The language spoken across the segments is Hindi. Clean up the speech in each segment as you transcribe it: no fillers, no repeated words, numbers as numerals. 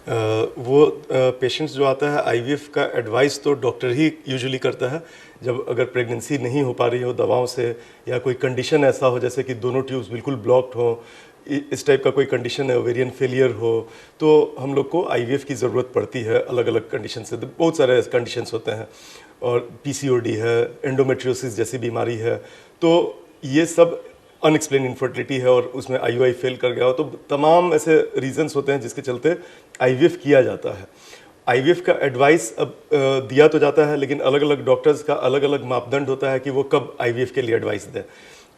वो पेशेंट्स जो आता है आईवीएफ का एडवाइस तो डॉक्टर ही यूजुअली करता है। जब अगर प्रेगनेंसी नहीं हो पा रही हो दवाओं से, या कोई कंडीशन ऐसा हो जैसे कि दोनों ट्यूब्स बिल्कुल ब्लॉक्ड हो, इस टाइप का कोई कंडीशन है, ओवेरियन फेलियर हो, तो हम लोग को आईवीएफ की ज़रूरत पड़ती है। अलग अलग कंडीशन से बहुत सारे कंडीशंस होते हैं, और पीसीओडी है, एंडोमेट्रियोसिस जैसी बीमारी है, तो ये सब अनएक्सप्लेन इनफर्टिलिटी है और उसमें आईयूआई फेल कर गया हो, तो तमाम ऐसे रीजंस होते हैं जिसके चलते आईवीएफ किया जाता है। आईवीएफ का एडवाइस अब दिया तो जाता है, लेकिन अलग अलग डॉक्टर्स का अलग अलग मापदंड होता है कि वो कब आईवीएफ के लिए एडवाइस दें।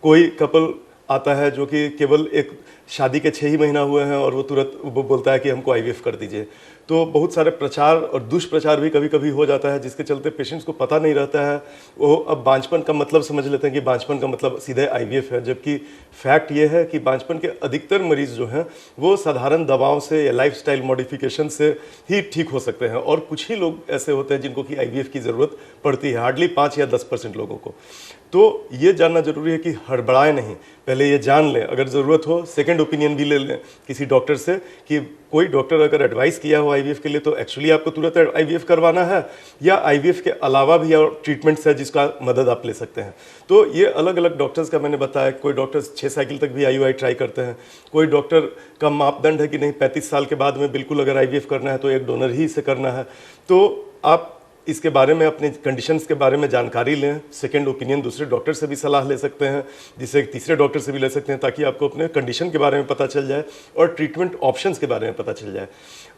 कोई कपल आता है जो कि केवल एक शादी के 6 ही महीना हुए हैं और वो तुरंत वो बोलता है कि हमको आईवीएफ कर दीजिए, तो बहुत सारे प्रचार और दुष्प्रचार भी कभी कभी हो जाता है, जिसके चलते पेशेंट्स को पता नहीं रहता है। वो अब बांझपन का मतलब समझ लेते हैं कि बांझपन का मतलब सीधे आईवीएफ है, जबकि फैक्ट ये है कि बांझपन के अधिकतर मरीज जो हैं वो साधारण दवाओं से या लाइफस्टाइल मॉडिफिकेशन से ही ठीक हो सकते हैं, और कुछ ही लोग ऐसे होते हैं जिनको कि आईवीएफ की ज़रूरत पड़ती है, हार्डली 5 या 10% लोगों को। तो ये जानना जरूरी है कि हड़बड़ाएं नहीं, पहले ये जान लें, अगर ज़रूरत हो सेकंड ओपिनियन भी ले लें किसी डॉक्टर से, कि कोई डॉक्टर अगर एडवाइस किया हो आईवीएफ के लिए तो एक्चुअली आपको तुरंत आईवीएफ करवाना है, या आईवीएफ के अलावा भी और ट्रीटमेंट्स है जिसका मदद आप ले सकते हैं। तो ये अलग अलग डॉक्टर्स का मैंने बताया, कोई डॉक्टर्स 6 साइकिल तक भी आईयूआई ट्राई करते हैं, कोई डॉक्टर का मापदंड है कि नहीं 35 साल के बाद में बिल्कुल अगर आईवीएफ करना है तो एक डोनर ही से करना है। तो आप इसके बारे में, अपने कंडीशंस के बारे में जानकारी लें, सेकंड ओपिनियन दूसरे डॉक्टर से भी सलाह ले सकते हैं, जिससे तीसरे डॉक्टर से भी ले सकते हैं, ताकि आपको अपने कंडीशन के बारे में पता चल जाए और ट्रीटमेंट ऑप्शंस के बारे में पता चल जाए।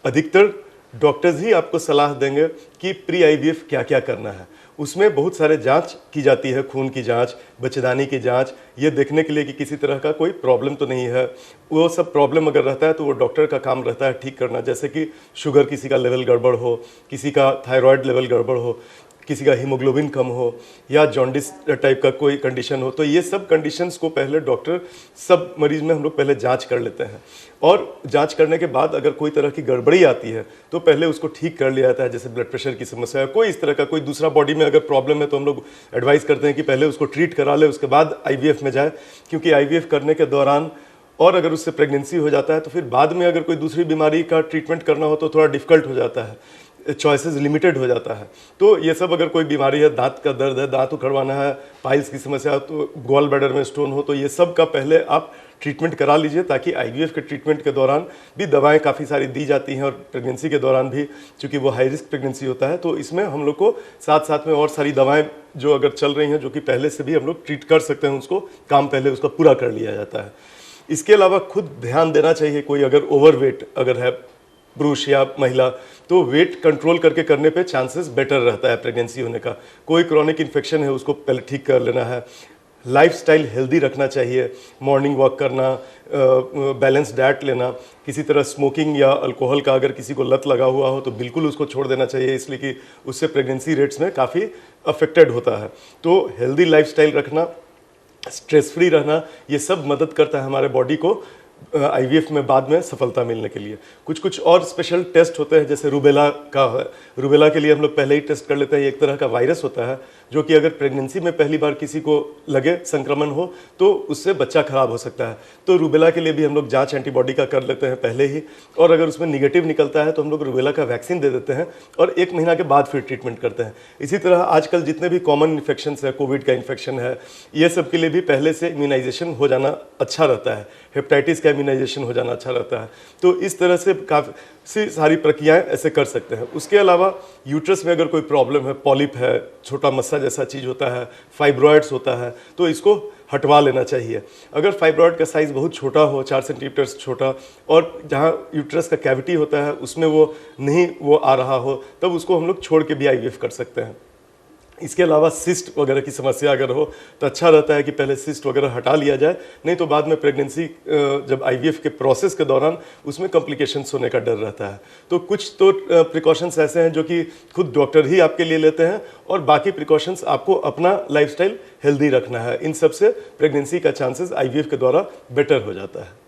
अधिकतर डॉक्टर्स ही आपको सलाह देंगे कि प्री आईवीएफ क्या क्या करना है। उसमें बहुत सारे जांच की जाती है, खून की जांच, बच्चेदानी की जांच, ये देखने के लिए कि किसी तरह का कोई प्रॉब्लम तो नहीं है। वो सब प्रॉब्लम अगर रहता है तो वो डॉक्टर का काम रहता है ठीक करना, जैसे कि शुगर किसी का लेवल गड़बड़ हो, किसी का थायराइड लेवल गड़बड़ हो, किसी का हीमोग्लोबिन कम हो, या जॉन्डिस टाइप का कोई कंडीशन हो, तो ये सब कंडीशंस को पहले डॉक्टर सब मरीज में हम लोग पहले जांच कर लेते हैं, और जांच करने के बाद अगर कोई तरह की गड़बड़ी आती है तो पहले उसको ठीक कर लिया जाता है। जैसे ब्लड प्रेशर की समस्या है, कोई इस तरह का कोई दूसरा बॉडी में अगर प्रॉब्लम है तो हम लोग एडवाइस करते हैं कि पहले उसको ट्रीट करा ले, उसके बाद आईवीएफ में जाए, क्योंकि आईवीएफ करने के दौरान और अगर उससे प्रेगनेंसी हो जाता है तो फिर बाद में अगर कोई दूसरी बीमारी का ट्रीटमेंट करना हो तो थोड़ा डिफिकल्ट हो जाता है, चॉइसेस लिमिटेड हो जाता है। तो ये सब, अगर कोई बीमारी है, दांत का दर्द है, दांत उखड़वाना है, पाइल्स की समस्या, तो गॉल ब्लैडर में स्टोन हो, तो ये सब का पहले आप ट्रीटमेंट करा लीजिए, ताकि आईवीएफ के ट्रीटमेंट के दौरान भी दवाएं काफ़ी सारी दी जाती हैं, और प्रेगनेंसी के दौरान भी, चूँकि वो हाई रिस्क प्रेगनेंसी होता है, तो इसमें हम लोग को साथ साथ में और सारी दवाएं जो अगर चल रही हैं, जो कि पहले से भी हम लोग ट्रीट कर सकते हैं, उसको काम पहले उसका पूरा कर लिया जाता है। इसके अलावा खुद ध्यान देना चाहिए, कोई अगर ओवरवेट अगर है पुरुष या महिला, तो वेट कंट्रोल करके करने पे चांसेस बेटर रहता है प्रेगनेंसी होने का। कोई क्रॉनिक इन्फेक्शन है उसको पहले ठीक कर लेना है। लाइफस्टाइल हेल्दी रखना चाहिए, मॉर्निंग वॉक करना, बैलेंस डाइट लेना, किसी तरह स्मोकिंग या अल्कोहल का अगर किसी को लत लगा हुआ हो तो बिल्कुल उसको छोड़ देना चाहिए, इसलिए कि उससे प्रेगनेंसी रेट्स में काफ़ी अफेक्टेड होता है। तो हेल्दी लाइफस्टाइल रखना, स्ट्रेस फ्री रहना, ये सब मदद करता है हमारे बॉडी को आईवीएफ में बाद में सफलता मिलने के लिए। कुछ कुछ और स्पेशल टेस्ट होते हैं, जैसे रूबेला का है। रूबेला के लिए हम लोग पहले ही टेस्ट कर लेते हैं। एक तरह का वायरस होता है जो कि अगर प्रेगनेंसी में पहली बार किसी को लगे, संक्रमण हो, तो उससे बच्चा खराब हो सकता है। तो रूबेला के लिए भी हम लोग जांच एंटीबॉडी का कर लेते हैं पहले ही, और अगर उसमें निगेटिव निकलता है तो हम लोग रूबेला का वैक्सीन दे देते हैं, और 1 महीना के बाद फिर ट्रीटमेंट करते हैं। इसी तरह आजकल जितने भी कॉमन इन्फेक्शन है, कोविड का इन्फेक्शन है, ये सब के लिए भी पहले से इम्यूनाइजेशन हो जाना अच्छा रहता है। हेपेटाइटिस का इम्यूनाइजेशन हो जाना अच्छा रहता है। तो इस तरह से काफ़ी सारी प्रक्रियाएं ऐसे कर सकते हैं। उसके अलावा यूट्रस में अगर कोई प्रॉब्लम है, पॉलिप है, छोटा मस्सा जैसा चीज़ होता है, फाइब्रॉइड्स होता है, तो इसको हटवा लेना चाहिए। अगर फाइब्रॉइड का साइज़ बहुत छोटा हो, 4 सेंटीमीटर से छोटा, और जहाँ यूट्रस का कैविटी होता है उसमें वो नहीं आ रहा हो, तब उसको हम लोग छोड़ के भी आईवीएफ कर सकते हैं। इसके अलावा सिस्ट वगैरह की समस्या अगर हो तो अच्छा रहता है कि पहले सिस्ट वगैरह हटा लिया जाए, नहीं तो बाद में प्रेगनेंसी जब आईवीएफ के प्रोसेस के दौरान उसमें कॉम्प्लिकेशंस होने का डर रहता है। तो कुछ तो प्रिकॉशंस ऐसे हैं जो कि खुद डॉक्टर ही आपके लिए लेते हैं, और बाकी प्रिकॉशंस आपको अपना लाइफस्टाइल हेल्दी रखना है। इन सब से प्रेगनेंसी का चांसेस आईवीएफ के द्वारा बेटर हो जाता है।